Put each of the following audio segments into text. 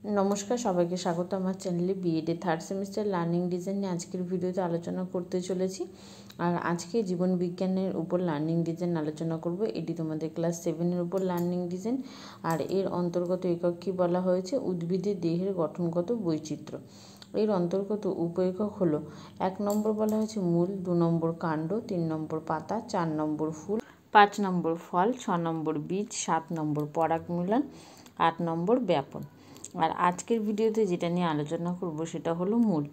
নমস্কার, সবাইকে স্বাগত আমার চ্যানেলে। BEd third semester learning design নিয়ে আজকের ভিডিওতে আলোচনা করতে চলেছি। আর আজকে জীবন বিজ্ঞানের উপর লার্নিং ডিজাইন আলোচনা করব। এটি তোমাদের ক্লাস 7-এর উপর লার্নিং ডিজাইন। আর এর অন্তর্গত একক কী বলা হয়েছে? উদ্ভিদের দেহের গঠনগত বৈচিত্র্য। এর অন্তর্গত উপএকক হলো 1 নম্বর বলা হয়েছে মূল, 2 নম্বর কাণ্ড, 3 নম্বর পাতা, 4 নম্বর ফুল, 5 নম্বর ফল, 6 নম্বর বীজ, 7 নম্বর পরাগ মিলন, 8 নম্বর ব্যাপন। আর আজকের ভিডিওতে যেটা নিয়ে আলোচনা করব সেটা হলো মূল।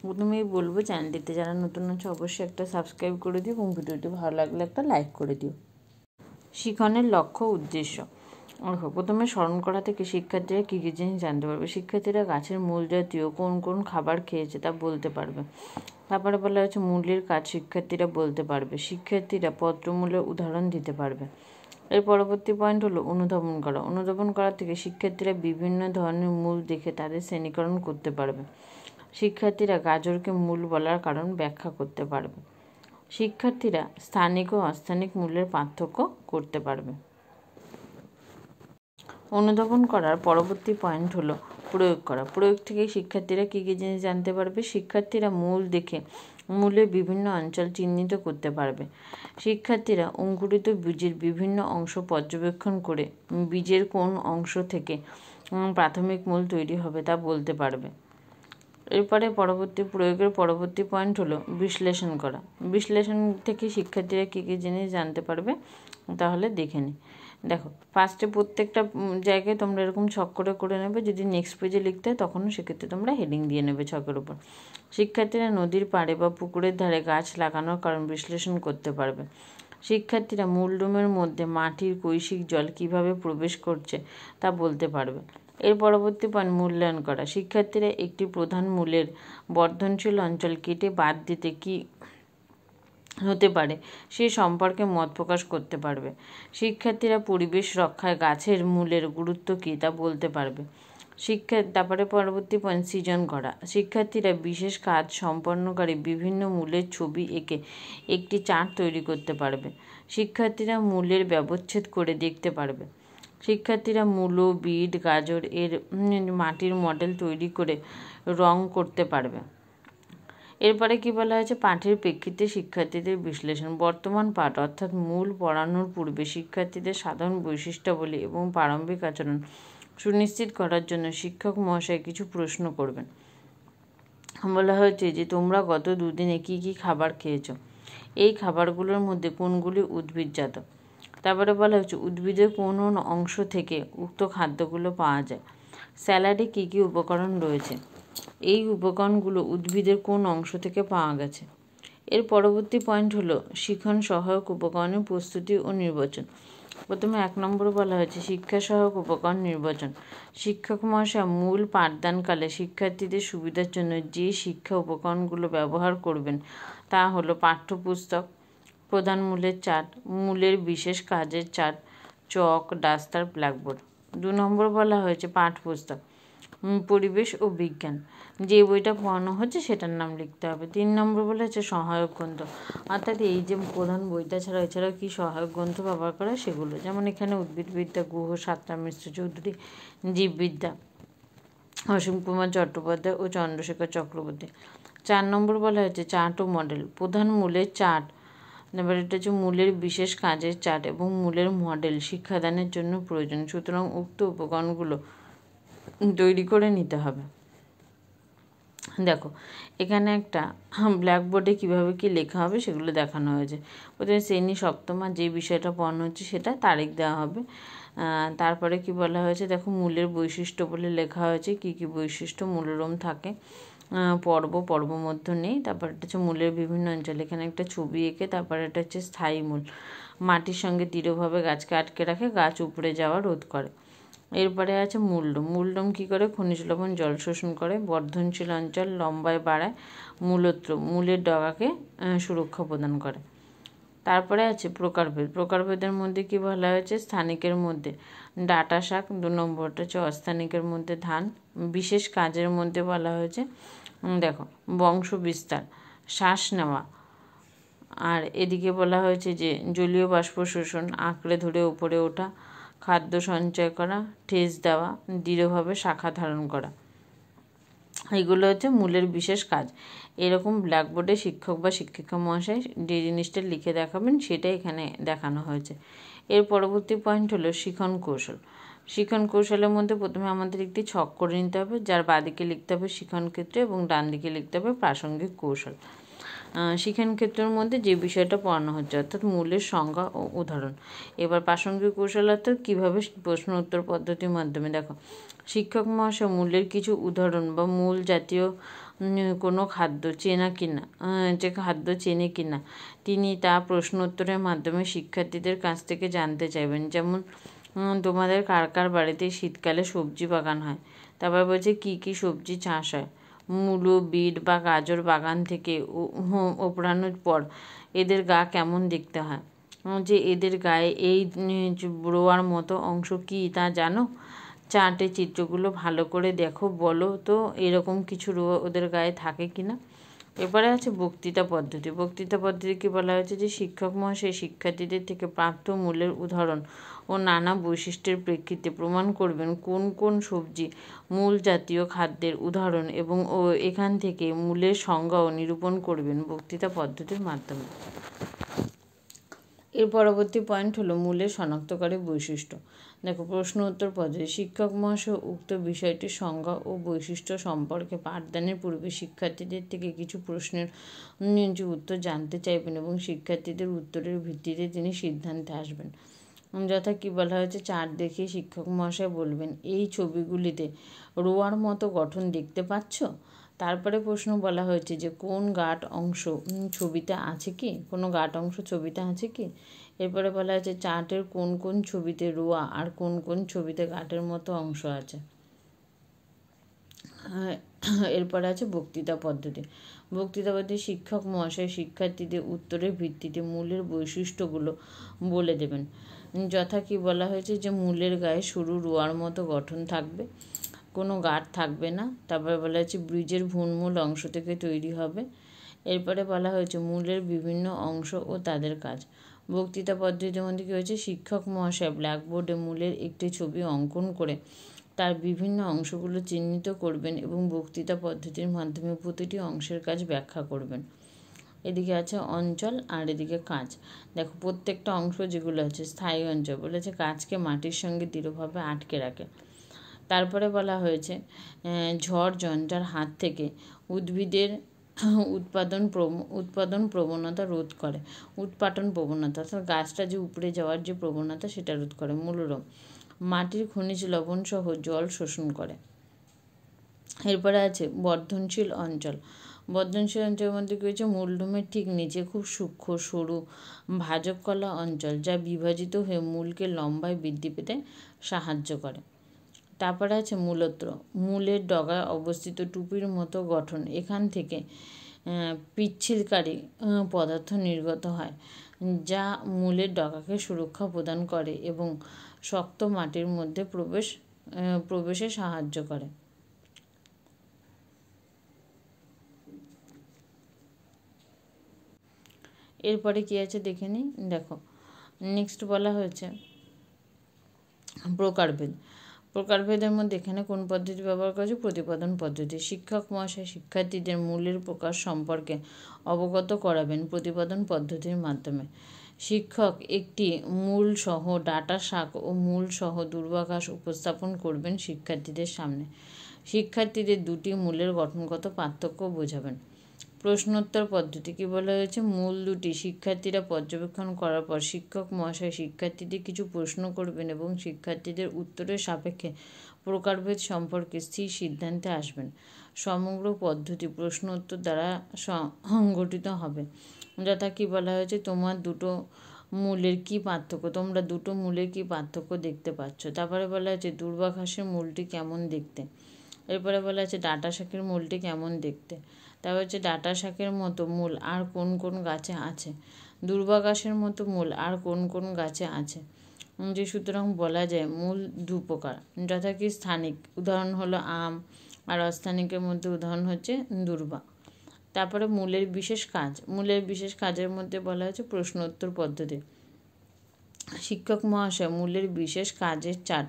প্রথমেই বলবো, চ্যানেলটিতে যারা নতুন আছে অবশ্যই একটা সাবস্ক্রাইব করে দিও এবং ভিডিওটি ভালো লাগলে একটা লাইক করে দিও। শিখনের লক্ষ্য উদ্দেশ্য। প্রথমে স্মরণ করা থেকে শিক্ষার্থীরা কী কী জিনিস জানতে পারবে। শিক্ষার্থীরা গাছের মূল জাতীয় কোন কোন খাবার খেয়েছে তা বলতে পারবে। তারপরে বলা হচ্ছে মূলের কাজ শিক্ষার্থীরা বলতে পারবে। শিক্ষার্থীরা পত্রমূলের উদাহরণ দিতে পারবে। এর পরবর্তী পয়েন্ট হলো অনুধাবন করা। অনুধাবন করা থেকে শিক্ষার্থীরা বিভিন্ন ধরনের মূল দেখে তাদের শ্রেণীকরণ করতে পারবে। শিক্ষার্থীরা গাজরকে মূল বলার কারণ ব্যাখ্যা করতে পারবে। শিক্ষার্থীরা স্থানিক ও অস্থানিক মূলের পার্থক্য করতে পারবে। অনুধাবন করার পরবর্তী পয়েন্ট হলো প্রয়োগ করা। প্রয়োগ থেকে শিক্ষার্থীরা কী কী জিনিস জানতে পারবে। শিক্ষার্থীরা মূল দেখে মূলের বিভিন্ন অঞ্চল চিহ্নিত করতে পারবে। শিক্ষার্থীরা অঙ্কুরিত বীজের বিভিন্ন অংশ পর্যবেক্ষণ করে বীজের কোন অংশ থেকে প্রাথমিক মূল তৈরি হবে তা বলতে পারবে। এরপরে প্রয়োগের পরবর্তী পয়েন্ট হলো বিশ্লেষণ করা। বিশ্লেষণ থেকে শিক্ষার্থীরা কী কী জিনিস জানতে পারবে তাহলে দেখে নিই। দেখো, ফার্স্টে প্রত্যেকটা জায়গায় তোমরা এরকম ছক করে নেবে। যদি নেক্সট পেজে লিখতে হয় তখনও সেক্ষেত্রে তোমরা হেডিং দিয়ে নেবে ছকের উপর। শিক্ষার্থীরা নদীর পাড়ে বা পুকুরের ধারে গাছ লাগানোর কারণ বিশ্লেষণ করতে পারবে। শিক্ষার্থীরা মূলরুমের মধ্যে মাটির কৈশিক জল কিভাবে প্রবেশ করছে তা বলতে পারবে। এর পরবর্তী পয়েন্ট মূল্যায়ন করা। শিক্ষার্থীরা একটি প্রধান মূলের বর্ধনশীল অঞ্চল কেটে বাদ দিতে কী হতে পারে সে সম্পর্কে মত প্রকাশ করতে পারবে। শিক্ষার্থীরা পরিবেশ রক্ষায় গাছের মূলের গুরুত্ব কী তা বলতে পারবে। তারপরে পরবর্তী পয়েন্ট সৃজন করা। শিক্ষার্থীরা বিশেষ কাজ সম্পন্নকারী বিভিন্ন মূলের ছবি এঁকে একটি চার্ট তৈরি করতে পারবে। শিক্ষার্থীরা মূলের ব্যবচ্ছেদ করে দেখতে পারবে। শিক্ষার্থীরা মূলো, বিট, গাজর এর মাটির মডেল তৈরি করে রং করতে পারবে। এরপরে কি বলা হয়েছে? পাঠের প্রেক্ষিতে শিক্ষার্থীদের বিশ্লেষণ। বর্তমান পাঠ অর্থাৎ মূল পড়ানোর পূর্বে শিক্ষার্থীদের সাধারণ বৈশিষ্ট্যাবলী এবং প্রারম্ভিক আচরণ সুনিশ্চিত করার জন্য শিক্ষক মহাশয় কিছু প্রশ্ন করবেন। বলা হয়েছে যে তোমরা গত দুদিনে কি কি খাবার খেয়েছো, এই খাবারগুলোর মধ্যে কোনগুলি উদ্ভিদজাত। তারপরে বলা হচ্ছে উদ্ভিদের কোন অংশ থেকে উক্ত খাদ্যগুলো পাওয়া যায়। স্যালাডে কী কী উপকরণ রয়েছে, এই উপকরণগুলো উদ্ভিদের কোন অংশ থেকে পাওয়া গেছে। এর পরবর্তী পয়েন্ট হলো শিখন সহায়ক উপকরণের প্রস্তুতি ও নির্বাচন। প্রথমে 1 নম্বর বলা হয়েছে শিক্ষা সহায়ক উপকরণ নির্বাচন। শিক্ষক মহাশয় মূল পাঠদানকালে শিক্ষার্থীদের সুবিধার জন্য যে শিক্ষা উপকরণগুলো ব্যবহার করবেন তা হলো পাঠ্যপুস্তক, প্রধান মূলের চার্ট, মূলের বিশেষ কাজের চার্ট, চক, ডাস্টার, ব্ল্যাকবোর্ড। 2 নম্বর বলা হয়েছে পাঠ্যপুস্তক, পরিবেশ ও বিজ্ঞান, যে বইটা পড়ানো হচ্ছে সেটার নাম লিখতে হবে। 3 নম্বর বলা হচ্ছে সহায়ক গ্রন্থ, অর্থাৎ এই যে প্রধান বইটা এছাড়াও কি সহায়ক গ্রন্থ ব্যবহার করা সেগুলো, যেমন এখানে উদ্ভিদবিদ্যা গুহ সাতরা মিশ্র চৌধুরী, জীববিদ্যা অসীম কুমার চট্টোপাধ্যায় ও চন্দ্রশেখর চক্রবর্তী। 4 নম্বর বলা হয়েছে চার্ট ও মডেল, প্রধান মূলের চার্ট, এবার এটা হচ্ছে মূলের বিশেষ কাজের চার্ট এবং মূলের মডেল শিক্ষাদানের জন্য প্রয়োজন। সুতরাং উক্ত উপকরণগুলো তৈরি করে নিতে হবে। দেখো, এখানে একটা ব্ল্যাকবোর্ডে কীভাবে কি লেখা হবে সেগুলো দেখানো হয়েছে। প্রথমে শ্রেণী সপ্তমা যে বিষয়টা পড়ানো হচ্ছে সেটা তারিখ দেওয়া হবে। তারপরে কি বলা হয়েছে, দেখো মূলের বৈশিষ্ট্য বলে লেখা হয়েছে কি কি বৈশিষ্ট্য মূলরম থাকে, পর্ব মধ্য নেই। তারপর এটা হচ্ছে মূলের বিভিন্ন অঞ্চল, এখানে একটা ছবি এঁকে তারপরে এটা হচ্ছে স্থায়ী মূল, মাটির সঙ্গে দৃঢ়ভাবে গাছকে আটকে রাখে, গাছ উপরে যাওয়া রোধ করে। এরপরে আছে মূলরম। মূলরম কী করে? খনিজ লবণ জল শোষণ করে, বর্ধনশীল অঞ্চল, লম্বায় বাড়ায়, মূলত্র মূলের ডগাকে সুরক্ষা প্রদান করে। তারপরে আছে প্রকারভেদ। প্রকারভেদের মধ্যে কি বলা হয়েছে? স্থানিকের মধ্যে ডাঁটা শাক, 2 নম্বরটা হচ্ছে অস্থানিকের মধ্যে ধান। বিশেষ কাজের মধ্যে বলা হয়েছে দেখো বংশ বিস্তার, শ্বাস নেওয়া, আর এদিকে বলা হয়েছে যে জলীয় বাষ্প শোষণ, আঁকড়ে ধরে উপরে ওঠা, খাদ্য সঞ্চয় করা, ঠেস দেওয়া, দৃঢ়ভাবে শাখা ধারণ করা, এগুলো হচ্ছে মূলের বিশেষ কাজ। এরকম ব্ল্যাকবোর্ডে শিক্ষক বা শিক্ষিকা মহাশয় যে জিনিসটা লিখে দেখাবেন সেটাই এখানে দেখানো হয়েছে। এর পরবর্তী পয়েন্ট হলো শিখন কৌশল। শিখন কৌশলের মধ্যে প্রথমে আমাদের একটি ছক করে নিতে হবে, যার বাঁদিকে লিখতে হবে শিখন ক্ষেত্র এবং ডান দিকে লিখতে হবে প্রাসঙ্গিক কৌশল। শিখন ক্ষেত্রের মধ্যে যে বিষয়টা পড়ানো হচ্ছে অর্থাৎ মূলের সংজ্ঞা ও উদাহরণ। এবার প্রাসঙ্গিক কৌশল অর্থাৎ কীভাবে প্রশ্ন উত্তর পদ্ধতির মাধ্যমে, দেখো শিক্ষক মহাশয় মূলের কিছু উদাহরণ বা মূল জাতীয় কোনো খাদ্য চেনা কিনা, যে খাদ্য চেনে কিনা তিনি তা প্রশ্ন উত্তরের মাধ্যমে শিক্ষার্থীদের কাছ থেকে জানতে চাইবেন। যেমন তোমাদের কার কার বাড়িতে শীতকালে সবজি বাগান হয়, তারপর বলছে কী কী সবজি চাষ হয়, মূলো, বিট বা গাজর বাগান থেকে ওপড়ানোর পর এদের গা কেমন দেখতে হয়, যে এদের গায়ে এই রোয়ার মতো অংশ কী তা জানো, চার্টে চিত্রগুলো ভালো করে দেখো, বলো তো এরকম কিছু রোয়া ওদের গায়ে থাকে কি না। এবারে আছে বক্তৃতা পদ্ধতি। বক্তৃতা পদ্ধতিকে বলা হয়েছে যে শিক্ষক মহাশয় শিক্ষার্থীদের থেকে প্রাপ্ত মূলের উদাহরণ ও নানা বৈশিষ্ট্যের প্রেক্ষিতে প্রমাণ করবেন কোন কোন সবজি মূল জাতীয় খাদ্যের উদাহরণ এবং এখান থেকে মূলের সংজ্ঞাও নিরূপণ করবেন বক্তৃতা পদ্ধতির মাধ্যমে। এর পরবর্তী পয়েন্ট হলো মূলের শনাক্তকারী বৈশিষ্ট্য। দেখো প্রশ্ন উত্তর পদ্ধতি। শিক্ষক মহাশয় উক্ত বিষয়টির সংজ্ঞা ও বৈশিষ্ট্য সম্পর্কে পাঠদানের পূর্বে শিক্ষার্থীদের থেকে কিছু প্রশ্নের উত্তর জানতে চাইবেন এবং শিক্ষার্থীদের উত্তরের ভিত্তিতে তিনি সিদ্ধান্তে আসবেন। যথা কি বলা হয়েছে, চার্ট দেখিয়ে শিক্ষক মহাশয় বলবেন এই ছবিগুলিতে রোয়ার মতো গঠন দেখতে পাচ্ছ। তারপরে প্রশ্ন বলা হয়েছে যে কোন গাঢ় অংশ ছবিতে আছে কি, কোনো গাঢ় অংশ ছবিতে আছে কি। এরপরে বলা হয়েছে চার্টের কোন কোন ছবিতে রোয়া আর কোন কোন ছবিতে গাঁটের মতো অংশ আছে। এরপরে আছে বক্তৃতা পদ্ধতি। বক্তৃতা পদ্ধতি শিক্ষক মহাশয় শিক্ষার্থীদের উত্তরের ভিত্তিতে মূলের বৈশিষ্ট্যগুলো বলে দেবেন। যথা কি বলা হয়েছে যে মূলের গায়ে সরু রোয়ার মতো গঠন থাকবে, কোনো গাঁট থাকবে না। তারপরে বলা হয়েছে ব্রিজের ভূমূল অংশ থেকে তৈরি হবে। এরপরে বলা হয়েছে মূলের বিভিন্ন অংশ ও তাদের কাজ। বক্তৃতা পদ্ধতির মধ্যে কী হয়েছে, শিক্ষক মহাশয় ব্ল্যাকবোর্ডে মূলের একটি ছবি অঙ্কন করে তার বিভিন্ন অংশগুলো চিহ্নিত করবেন এবং বক্তৃতা পদ্ধতির মাধ্যমে প্রতিটি অংশের কাজ ব্যাখ্যা করবেন। এদিকে আছে অঞ্চল আর এদিকে কাজ। দেখো প্রত্যেকটা অংশ যেগুলো আছে স্থায়ী অঞ্চল বলেছে কাজকে মাটির সঙ্গে দৃঢ়ভাবে আটকে রাখে। তারপরে বলা হয়েছে ঝড় ঝঞ্ঝার হাত থেকে উদ্ভিদের উৎপাদন প্রবণতা রোধ করে, উৎপাটন প্রবণতা অর্থাৎ গাছটা যে উপড়ে যাওয়ার যে প্রবণতা সেটা রোধ করে। মূলরম মাটির খনিজ লবণ সহ জল শোষণ করে। এরপরে আছে বর্ধনশীল অঞ্চল। বর্ধনশীল অঞ্চলের মধ্যে কী হয়েছে, মূলধূমের ঠিক নিচে খুব সূক্ষ্ম সরু ভাজক কলা অঞ্চল যা বিভাজিত হয়ে মূলকে লম্বায় বৃদ্ধি পেতে সাহায্য করে। তারপরে আছে মূলত্র। মূলের ডগায় অবস্থিত টুপির মতো গঠন, এখান থেকে পিচ্ছিলকারী পদার্থ নির্গত হয় যা মূলের ডগাকে সুরক্ষা প্রদান করে এবং শক্ত মাটির মধ্যে প্রবেশে সাহায্য করে। এরপরে কি আছে দেখে নিই। দেখো নেক্সট বলা হয়েছে প্রকারভেদ। প্রকারভেদের মধ্যে এখানে কোন পদ্ধতি ব্যবহার করা হয়েছে, প্রতিপাদন পদ্ধতি। শিক্ষক মহাশয় শিক্ষার্থীদের মূলের প্রকার সম্পর্কে অবগত করাবেন প্রতিপাদন পদ্ধতির মাধ্যমে। শিক্ষক একটি মূল সহ ডাটা শাক ও মূল সহ দূর্বাঘাস উপস্থাপন করবেন শিক্ষার্থীদের সামনে। শিক্ষার্থীদের দুটি মূলের গঠনগত পার্থক্য বোঝাবেন। প্রশ্নোত্তর পদ্ধতি কি বলা হয়েছে, মূল দুটি শিক্ষার্থীরা পর্যবেক্ষণ করার পর শিক্ষক মহাশয় শিক্ষার্থীদের কিছু প্রশ্ন করবেন এবং শিক্ষার্থীদের উত্তরের সাপেক্ষে প্রকারভেদ সম্পর্কে স্থির সিদ্ধান্তে আসবেন। সমগ্র পদ্ধতি প্রশ্ন উত্তর দ্বারা সংগঠিত হবে। যথা কি বলা হয়েছে, তোমরা দুটো মূলের কি পার্থক্য দেখতে পাচ্ছ। তারপরে বলা হয়েছে দূর্বাঘাসের মূলটি কেমন দেখতে। এরপরে বলা হয়েছে ডাটা শাকের মূলটি কেমন দেখতে। তারপর হচ্ছে ডাটা শাকের মতো মূল আর কোন কোন গাছে আছে, দূর্বাঘাসের মতো মূল আর কোন কোন গাছে আছে। যে সুতরাং বলা যায় মূল দু প্রকার, যথা কি স্থানিক, উদাহরণ হলো আম, আর অস্থানিকের মধ্যে উদাহরণ হচ্ছে দূর্বা। তারপরে মূলের বিশেষ কাজ। মূলের বিশেষ কাজের মধ্যে বলা হয়েছে প্রশ্ন উত্তর পদ্ধতি। শিক্ষক মহাশয় মূলের বিশেষ কাজের চার্ট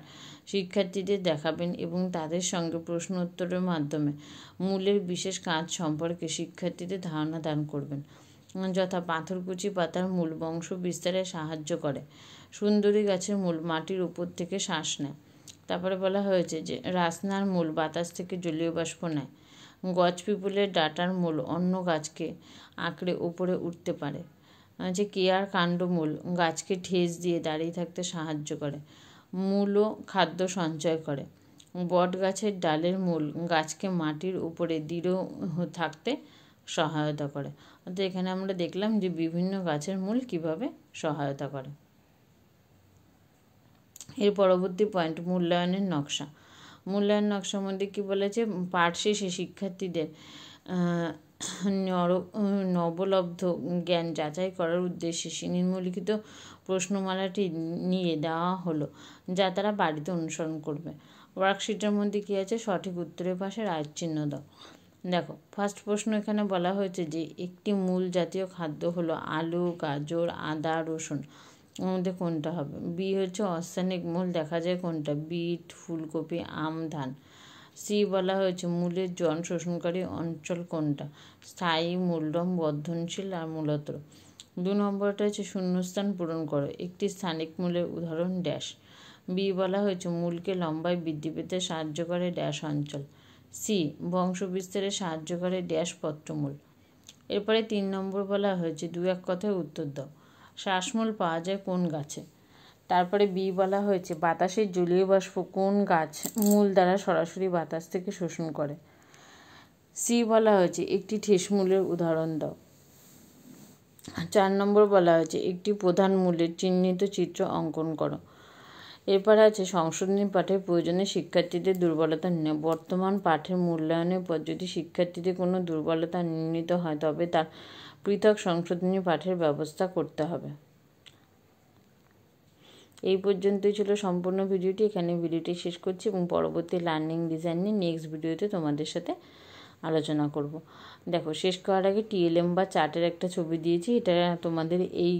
শিক্ষার্থীদের দেখাবেন এবং তাদের সঙ্গে প্রশ্ন উত্তরের মাধ্যমে মূলের বিশেষ কাজ সম্পর্কে শিক্ষার্থীদের ধারণা দান করবেন। যথা পাথরকুচি পাতার মূল বংশ বিস্তারে সাহায্য করে, সুন্দরী গাছের মূল মাটির উপর থেকে শ্বাস নেয়। তারপরে বলা হয়েছে যে রাসনার মূল বাতাস থেকে জলীয় বাষ্প নেয়, গজ পিপুলের ডাঁটার মূল অন্য গাছকে আঁকড়ে উপরে উঠতে পারে, যে কেয়ার কাণ্ডমূল গাছকে ঠেস দিয়ে দাঁড়িয়ে থাকতে সাহায্য করে, মূলও খাদ্য সঞ্চয় করে, বট গাছের ডালের মূল গাছকে মাটির উপরে দৃঢ় থাকতে সহায়তা করে। অর্থাৎ এখানে আমরা দেখলাম যে বিভিন্ন গাছের মূল কিভাবে সহায়তা করে। এর পরবর্তী পয়েন্ট মূল্যায়নের নকশা। মূল্যায়ন নকশার মধ্যে কী বলেছে, পাঠ শেষে শিক্ষার্থীদের নবলব্ধ জ্ঞান যাচাই করার উদ্দেশ্যে নিম্নলিখিত প্রশ্নমালাটি নিয়ে দেওয়া হলো, যা তারা বাড়িতে অনুসরণ করবে। ওয়ার্কশিটের মধ্যে কী আছে, সঠিক উত্তরের পাশে রাইট চিহ্ন দাও। দেখো, ফার্স্ট প্রশ্ন এখানে বলা হয়েছে যে একটি মূল জাতীয় খাদ্য হলো আলু, গাজর, আদা, রসুন। ওর মধ্যে কোনটা হবে? বি হচ্ছে অস্থানিক মূল, দেখা যায় কোনটা, বিট, ফুলকপি, আম, ধান। সি বলা হয়েছে মূলের জন শোষণকারী অঞ্চল কোনটা, স্থায়ী, মূলরম, বর্ধনশীল আর মূলতর। 2 নম্বরটা হচ্ছে শূন্যস্থান পূরণ করো, একটি স্থানিক মূলের উদাহরণ ড্যাশ। বি বলা হয়েছে মূলকে লম্বায় বৃদ্ধি পেতে সাহায্য করে ড্যাশ অঞ্চল। সি বংশ বিস্তারে সাহায্য করে ড্যাশ পত্রমূল। এরপরে 3 নম্বর বলা হয়েছে 2-1 কথায় উত্তর দাও। শ্বাসমূল পাওয়া যায় কোন গাছে? তারপরে বি বলা হয়েছে বাতাসের জলীয় বাষ্প কোন গাছ মূল দ্বারা সরাসরি বাতাস থেকে শোষণ করে? সি বলা হয়েছে একটি ঠেসমূলের উদাহরণ দাও। 4 নম্বর বলা হয়েছে একটি প্রধান মূলের চিহ্নিত চিত্র অঙ্কন করো। এরপর আছে সংশোধনী পাঠের প্রয়োজনে শিক্ষার্থীদের দুর্বলতা নির্ণয়। বর্তমান পাঠের মূল্যায়নের পর যদি শিক্ষার্থীদের কোনো দুর্বলতা নির্ণীত হয় তবে তার পৃথক সংশোধনী পাঠের ব্যবস্থা করতে হবে। এই পর্যন্তই ছিল সম্পূর্ণ ভিডিওটি। এখানে ভিডিওটি শেষ করছি এবং পরবর্তী লার্নিং ডিজাইন নিয়ে নেক্সট ভিডিওতে তোমাদের সাথে আলোচনা করব। দেখো, শেষ করার আগে টিএলএম বা চার্টের একটা ছবি দিয়েছি, এটা তোমাদের এই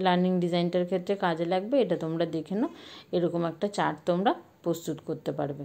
লার্নিং ডিজাইনটার ক্ষেত্রে কাজে লাগবে। এটা তোমরা দেখে নাও, এরকম একটা চার্ট তোমরা প্রস্তুত করতে পারবে।